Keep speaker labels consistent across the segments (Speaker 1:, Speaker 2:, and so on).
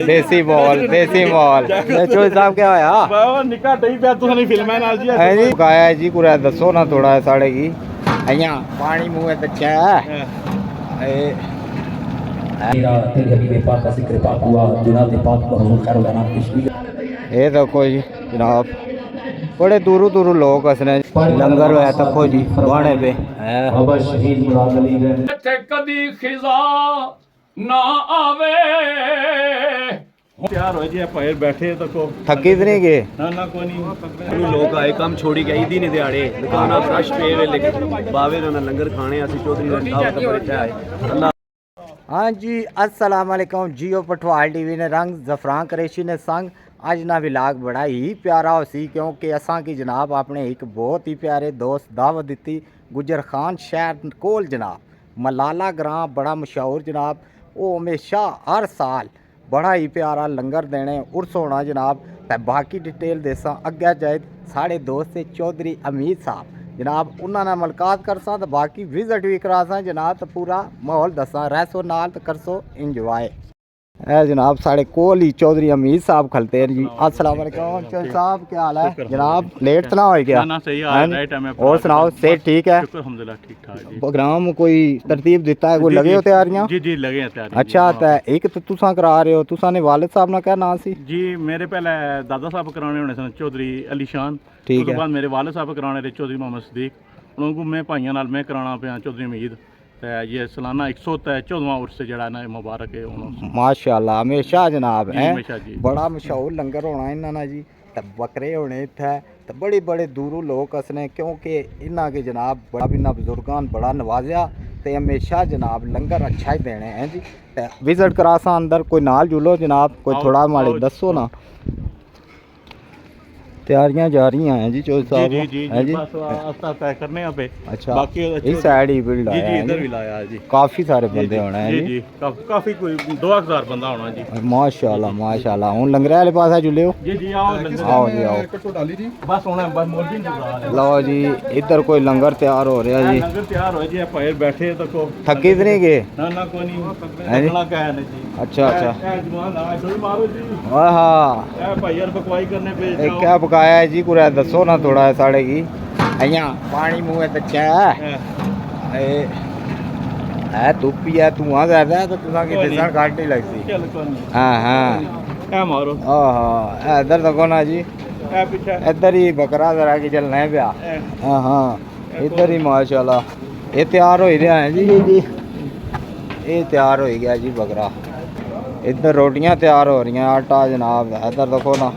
Speaker 1: देसी बॉल चो साहब क्या होया
Speaker 2: बाबा निका डई पे तुस नहीं फिल्म है नाल जी
Speaker 1: है जी गाया जी कुछ दसो ना थोड़ा साढ़े की अइयां पानी मुंह बच्चा है ये देखो जी जनाब बड़े दूरों दूरों लोग हसने लंगर होया तको जी बाणे पे
Speaker 2: कदी खिजा ना आवे तैयार हो जी भाई बैठे तको
Speaker 1: थकी तो नहीं गए
Speaker 2: ना कोई नहीं लोग आए काम छोड़ी गई दी नहीं दिहाड़े दुकाना फ्रेश पे वे लेकिन बावे ना लंगर खाने असि चौधरी साहब का बड़े आए अल्लाह।
Speaker 1: हाँ जी अस्सलाम वालेकुम जियो पठवाल टीवी ने रंग जफरान करेशी ने संग अज ना विलाग बड़ा ही प्यारा हो सी क्योंकि असा की जनाब आपने एक बहुत ही प्यारे दोस्त दावत दी गुजर खान शहर कोल जनाब मलाला ग्रां बड़ा मशहूर जनाब वो हमेशा हर साल बड़ा ही प्यारा लंगर देने उर्स होना जनाब ते बाकी डिटेल देसा अग्गे जाए साढ़े दोस्त से चौधरी अमीर साहब जनाब उन्होंने मुलाकात करसा तो बाकी विजिट भी करासा जनाब तो पूरा माहौल दसा रहसो नाल तो करसो इंजॉय है जनाब साढ़े कोल ही चौधरी अमीर साहब खलते हैं जी। अस्सलाम वालेकुम चौधरी साहब क्या हाल है जनाब लेट तो ना हो गया
Speaker 2: ना सही है राइट है मैं
Speaker 1: और सुनाओ सेहत ठीक है
Speaker 2: अल्हम्दुलिल्लाह ठीक ठाक जी
Speaker 1: प्रोग्राम कोई तरतीब दिता है कोई लगे हो तैयारियां
Speaker 2: जी लगे हैं तैयारी
Speaker 1: अच्छा तो एक तो तुसा करा रहे हो तुसा ने वालिद साहब ना क्या नाम सी
Speaker 2: जी मेरे पहले दादा साहब कराने होने सन चौधरी अली शान
Speaker 1: ठीक
Speaker 2: उसके
Speaker 1: है
Speaker 2: बाद मेरे वालिद साहब कराने रहे चौधरी मोहम्मद सदीक उनको मैं भाइयों नाल मैं कराना पे चौधरी अमीद ये सालाना 114वां उर्स जड़ा ना मुबारक है
Speaker 1: माशाल्लाह हमेशा जनाब है
Speaker 2: हमेशा जी
Speaker 1: बड़ा मशहूर लंगर होना इन्होंने जी तो बकरे होने इत्थे तो बड़े बड़े दूरों लोग असने क्योंकि इन्हों के जनाब बड़ा इन्होंने बुजुर्गों बड़ा नवाजा तो हमेशा जनाब लंगर अच्छा ही देने हैं जी तो विजिट करासा अंदर कोई नाल जुलो जनाब कोई थोड़ा माड़े दसो ना तैयारियां जा रही हैं जी चौधरी साहब हैं जी
Speaker 2: बस आस्ता तय करने पे
Speaker 1: अच्छा
Speaker 2: बाकी
Speaker 1: इस साइड ही बिल्ड
Speaker 2: जी
Speaker 1: आया
Speaker 2: इधर भी लाया जी
Speaker 1: काफी सारे बंदे होने हैं
Speaker 2: जी काफी कोई 2000 बंदा होना जी
Speaker 1: माशाल्लाह हूँ लंगरे वाले पास जुले हो
Speaker 2: जी आओ
Speaker 1: आओ जी आओ
Speaker 2: बस होना बस मोदी
Speaker 1: लो जी इधर कोई लंगर तैयार हो रहा जी
Speaker 2: लंगर तैयार हो जी भाई बैठे तको
Speaker 1: थकी तो नहीं गए
Speaker 2: ना कोई नहीं लगना क्या है जी
Speaker 1: अच्छा
Speaker 2: जवान आ थोड़ी मारो जी
Speaker 1: हाँ
Speaker 2: भाई यार पकवाई करने पे
Speaker 1: क्या पकाया है जी कुछ दसो ना थोड़ा साढ़े की अइयां पानी मुंह बच्चा है धुप्पी है धुआं ज्यादा है तो तुसा की दिसन घट नहीं लगती हाँ
Speaker 2: ए मारो
Speaker 1: हाँ इधर देखो ना जी इधर ही बकरा जरा की चलना है प्या हाँ इधर ही माशाल्लाह ये तैयार हो रहा है जी जी ये तैयार हो गया जी बकरा इधर रोटियां तैयार हो रही हैं आटा जनाब इधर देखो ना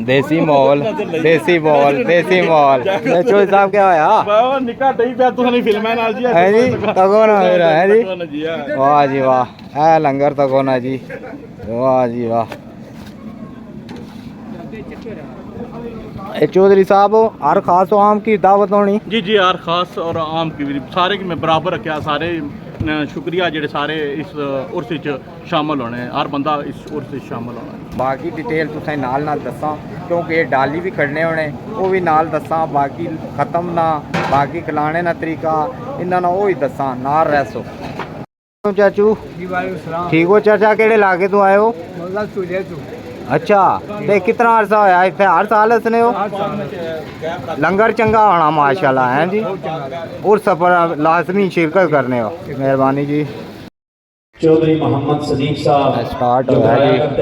Speaker 1: देसी बॉल चौधरी साहब क्या होया
Speaker 2: बाबा निका डई पे तुस नहीं फिल्म है नाल जी
Speaker 1: है जी तको ना मेरा है जी वाह जी वाह है लंगर तको ना जी वाह जी वाह चौधरी साहब हर खास आम की दावत होनी
Speaker 2: जी हर खास और आम की भी सारे की मैं बराबर रखा सारे शुक्रिया जेडे सारे इस उर्स शामिल होने हर बंदा इस उर्स शामिल होना
Speaker 1: बाकी डिटेल तुसें नाल दसा क्योंकि डाली भी खड़ने होने वो भी नाल दसा बाकी खत्म ना बाकी खिलाने ना तरीका इन्ना ना वो ही दसा नाल रहसो चाचू ठीक हो चाचा केड़े लागे तू आए हो अच्छा ते कितना अरसा होया इत्थे हर साल हसने हो लंगर चंगा होना माशाल्लाह है जी उर्स पर लाजमी शिरकत करने हो मेहरबानी जी
Speaker 3: चौधरी मोहम्मद सदीक साहब
Speaker 1: स्टार्ट हो गया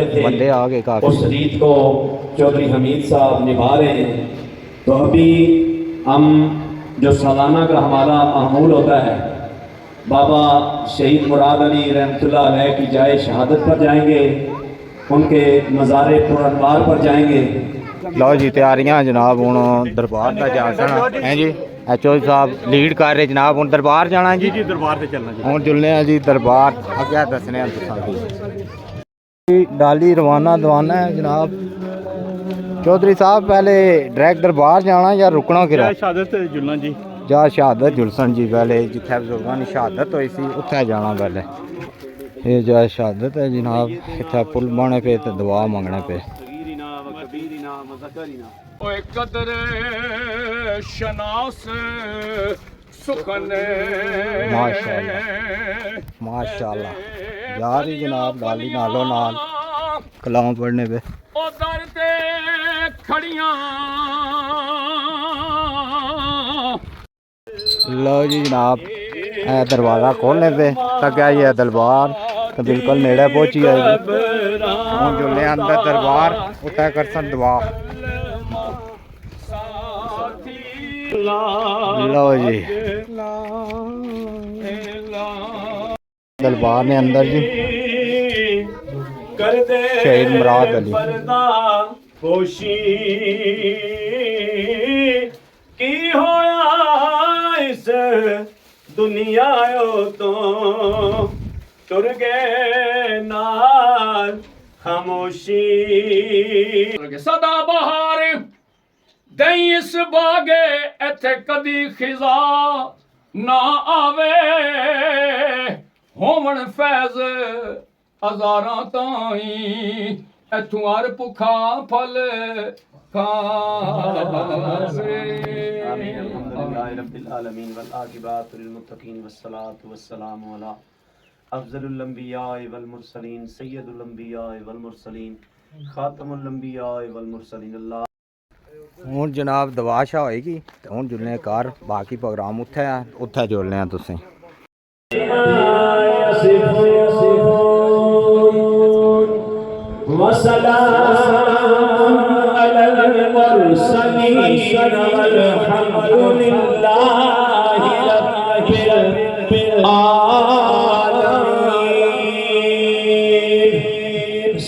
Speaker 1: जी बंदे आ गए काफी
Speaker 3: उस रीत को चौधरी हमीद साहब निभा रहे हैं तो अभी हम जो सालाना का हमारा मामूल होता है बाबा शहीद मुराद अली रहमतुल्लाह अलैह की जाए शहादत पर जाएंगे उनके मज़ारे पुरनवार पर जाएंगे
Speaker 1: लो जी तैयारियां जनाब हूँ दरबार का जाना है जी चौधरी साहब लीड कर रहे जनाब हूँ दरबार जाना जी
Speaker 2: दरबार से चलना जी
Speaker 1: हूँ जुलने जी दरबार अगे दसने डाली रवाना दवाना है जनाब चौधरी साहब पहले डायरेक्ट दरबार जाना या रुकना किरा
Speaker 2: शहादत जुलना जी
Speaker 1: जा शहादत जुलसन जी पहले जिथे बुजुर्गों की शहादत हुई सी उत्थे जाना पहले ये जा शहादत है जनाब इतना पुल बने पे तो दुआ मंगने पे
Speaker 2: कदर शनास सुखन
Speaker 1: माशाल्लाह जा रही जनाब लाली नालों नाल कलाम पढ़ने पे
Speaker 2: उधर ते खड़ियां
Speaker 1: लो जी जनाब दरवाज़ा खोलने पे तक आई है दरबार तो बिल्कुल नेड़े पहुंची है हूँ जुलने अंदर दरबार उत्तर करसन दुआ लो जी दरबार ने अंदर जी शहीद मुराद अली
Speaker 3: होशी की होया इस दुनिया तो तुर गए नाल खामोशी
Speaker 2: सदा बहार दई इस बागे इथे कदी खिजा ना आवे होवन फैज हजारां ताई इथों हर भुखा फल खावे
Speaker 3: रब्बिल आलमीन वल आकिबातु लिल मुत्तकीन वस्सलातु वस्सलामु अला अफजलुल अंबिया वल मुरसलीन सय्यदुल अंबिया वल मुरसलीन खातमुल अंबिया वल मुरसलीन अल्लाह
Speaker 1: हूँ जनाब दवा शा होएगी तो हूँ जुलने कार बाकी प्रोग्राम उत्थे जुलने तुसें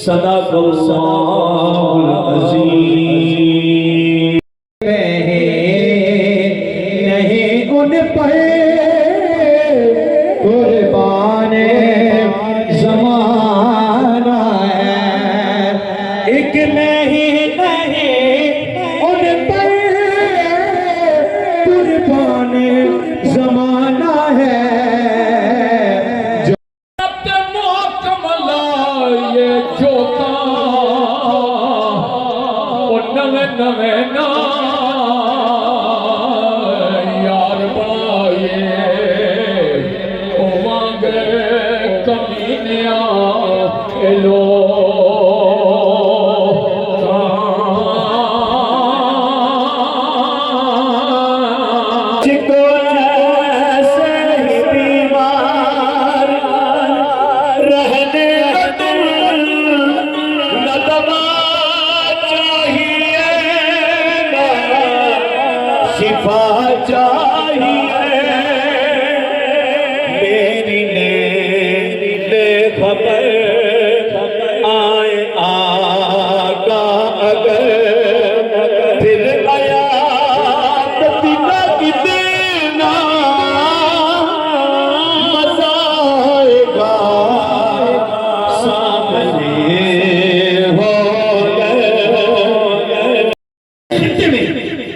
Speaker 3: सदाकल्लाहुल अज़ीम नहीं उन पर कुर्बान ज़माना है एक नहीं उन पर कुर्बान ज़माना है
Speaker 2: नवे ना यार बनाए होवांगे कमीनिया लो
Speaker 3: शिफा चाहिए मेरी ले खबर आए आका अगर फिर आया मदीना की देना मजा आएगा सामने हो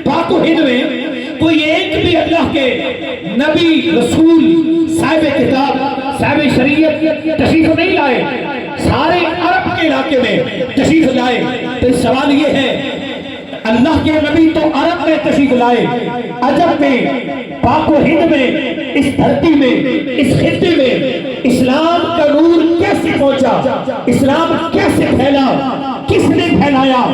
Speaker 3: पाक हिंद में कोई एक भी अल्लाह के नबी रसूल साहिब किताब साहिब शरीयत तशरीफ नहीं लाए सारे अरब के इलाके में तशरीफ लाए तो सवाल ये है अल्लाह के नबी तो अरब में तशरीफ लाए अजब में पाक हिंद में इस धरती में इस खित्ते में इस्लाम का नूर कैसे पहुंचा इस्लाम कैसे फैला किसने फैलाया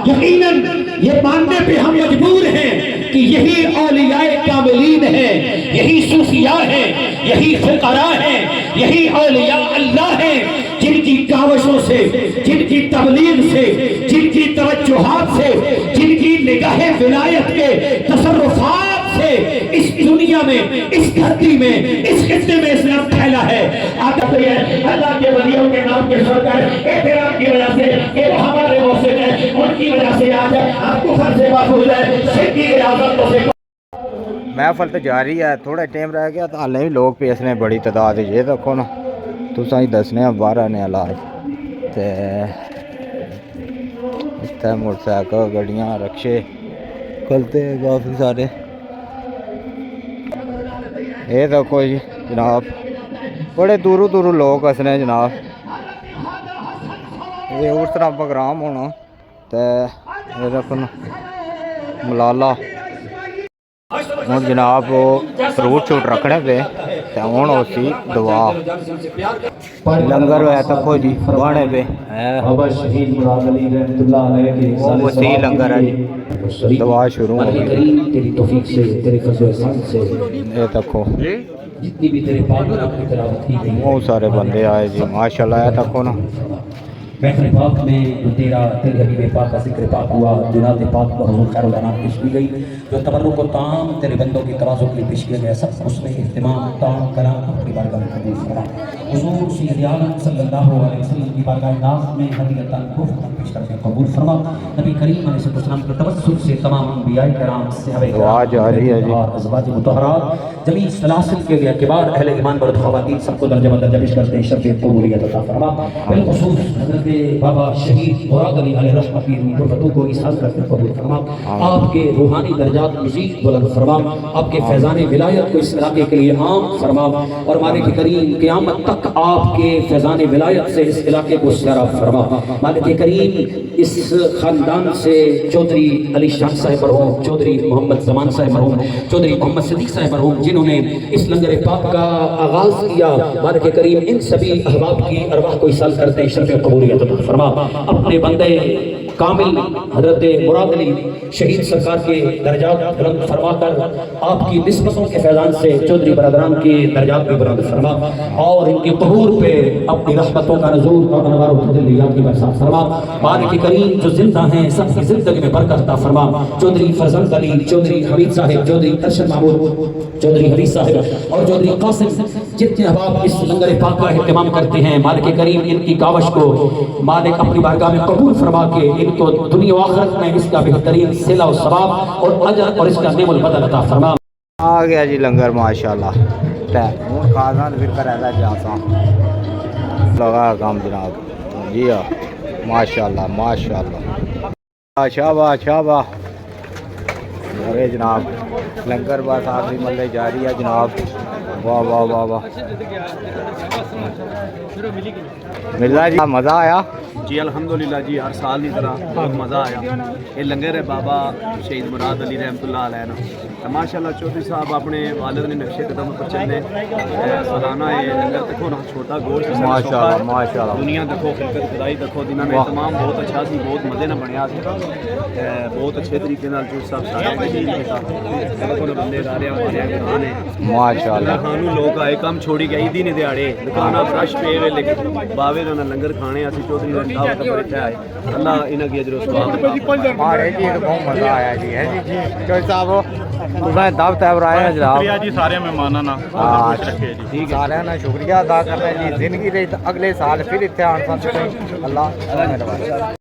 Speaker 3: यकीनन ये मानने पे हम मजबूर हैं कि यही औलियाए कामिलीन हैं यही सूफिया हैं यही फुकरा हैं यही औलिया अल्लाह हैं जिनकी कावशों से जिनकी तबलीग से जिनकी तवज्जुहात से जिनकी निगाह विलायत के तसर्रुफात से इस दुनिया में इस धरती में इस खित्ते में इस्लाम फैला है अल्लाह के वलियों के नाम के सरकार एहतराम की वजह से ये हमारे मौसम है उनकी वजह से आज आपको घर से महफूज है सिद्धी इजाजत से
Speaker 1: महफल तो जारी है थोड़ा टाइम रह गया तो हाले भी लोग पेसने बड़ी तादाद ये देखो ना तुसा ही दसने बाहर आने इलाज ते इतने मोटरसाइकिल गड्डियां रक्शे चलते काफ़ी सारे ये देखो जी जनाब बड़े दूरों दूरों लोग हसने जनाब ये उस तरह प्रोग्राम होना तो ये देखो ना मलाला हूँ जनाब वो फ्रूट शूट रखने पे ਤੇ ਹੁਣ ਉਸੀ ਦੁਆ ਲੰਗਰ ਹੋਇਆ ਤੱਕੋ ਜੀ ਬਾਣੇ ਪੇ ਹੈ
Speaker 3: बाबा शहीद मुराद अली रहमतुल्लाह अलैह के
Speaker 1: वो वसीह लंगर है जी दुआ शुरू हो गई
Speaker 3: करीम तेरी तौफीक से तेरे फजल व एहसान से
Speaker 1: ये तक्को
Speaker 3: जितनी भी तेरे पाक नाम की तिलावत की गई
Speaker 1: बहुत सारे बंदे आए जी माशाल्लाह ये तक्को ना
Speaker 3: महफिल पाक में जो तेरे हबीब पाक का जिक्र पाक हुआ जुनात पाक को हुजूर खैरुल अनाम पेश की गई जो तबर्रुक व ताम तेरे बंदों की तवाज़ुन के लिए पेश किया गया सब उसमें इह्तिमाम ताम कलाम अपनी बारगाह में कबूल फरमा हुजूर सैयद आलम सल्लल्लाहु अलैहि वसल्लम की बारगाह नाज़ में हदीयतन तोहफ़ा पेश करके कबूल फरमा नबी करीम अलैहिस्सलाम के तवस्सुल से तमाम अंबिया किराम सहाबा
Speaker 1: दुआ जारी है जी
Speaker 3: अज़वाज मुतहहरात जमी सलासिल के अकबार अहले ईमान मर्द ख़वातीन सबको दर्जा बदर्जा पेश करते हैं शर्फ़ कबूलियत अता फरमा बिलख़ुसूस हज़रत बाबा शहीद मुराद अली अलैहि रहमत की गुरबतों को इज़हार करके कबूल फरमा आपके रूहानी दर्जात मज़ीद बुलंद फरमा आपके फैज़ान विलायत को इस इलाके के लिए आम फरमा और मालिक करीम क़यामत तक आपके फैज़ान विलायत से इस इलाके को सरा फरमा मालिक करीम इस ख़ानदान से चौधरी अली शाह साहब मरहूम चौधरी मोहम्मद ज़मान साहब मरहूम चौधरी मोहम्मद सिद्दीक़ साहब मरहूम जिन्होंने इस लंगर पाक का आगाज़ किया मालिक करीम इन सभी अहबाब की अरवाह को इसाल करते शर्फ़ कबूलियत अता फरमा अपने बंदे कामिल हजरत मुराद अली शहीद सरकार के दर्जात बुलंद फरमा कर आपकी निस्बतों के फैज़ान से चौधरी बरदरान के दर्जात भी बुलंद फरमा और इनके तहूर पे अपनी रहमतों का नज़ूर और अनवार व तजल्लियात की बरसात फरमा मालिक करीम जो जिंदा हैं सबकी ज़िंदगी में बरकत अता फरमा चौधरी फजल अली चौधरी हमीद साहब चौधरी अरशद महमूद चौधरी हरीश साहब और चौधरी कासिम जितने अहबाब इस लंगर पाक का एहतमाम करते हैं मालिक करीम इनकी कावश को मालिक अपनी बारगाह में कबूल फरमा के इनको दुनिया व आखिरत में इसका बेहतरीन सिला व सवाब और अजर और इसका नेमुल बदल अता फरमा
Speaker 1: आ गया जी लंगर माशाल्लाह ते हुन खाजान फिर करादा जासा लगा काम जनाब जी हाँ माशाल्लाह माशाल्लाह शाबाश शाबाश अरे जनाब लंगर बस आखिरी मल्ले जारी है जनाब वाह वाह वाह वाह मिर्जा जी मज़ा आया
Speaker 4: जी अल्हम्दुलिल्लाह जी हर साल की तरह बहुत मज़ा आया ये लंगर है बाबा शहीद मुराद अली रहमतुल्लाह अलैह ना तो माशाल्लाह चौधरी साहब अपने वालिद ने नक्शे कदम पर चलने सालाना ये लंगर देखो ना छोटा गोल
Speaker 1: माशाल्लाह माशाल्लाह
Speaker 4: दुनिया देखो खिलकत खुदाई देखो जिन्होंने में तमाम बहुत अच्छा सी बहुत मज़े न बनया बहुत अच्छे तरीके जो सब सारे देखो बंदे सारे हमारे घरान है
Speaker 1: माशाल्लाह
Speaker 4: खानू लोग आए कम छोड़ी गई दी नहीं दिहाड़े दुकाना फ्रैश पे वेले बावे ना लंगर खाने असि चौधरी दावत पर इत्थे आए अल्लाह इन्हां दी अजर सवाब
Speaker 1: हमारे जी तो बहुत मज़ा आया जी है जी चौधरी साहब तुसें दावत पर आए हैं जनाब
Speaker 2: शुक्रिया जी सारे मेहमानां ना
Speaker 1: हाँ
Speaker 2: रखे जी
Speaker 1: ठीक सारे ना शुक्रिया अदा करना जी जिंदगी रही अगले साल फिर इत्थे आन सन अल्लाह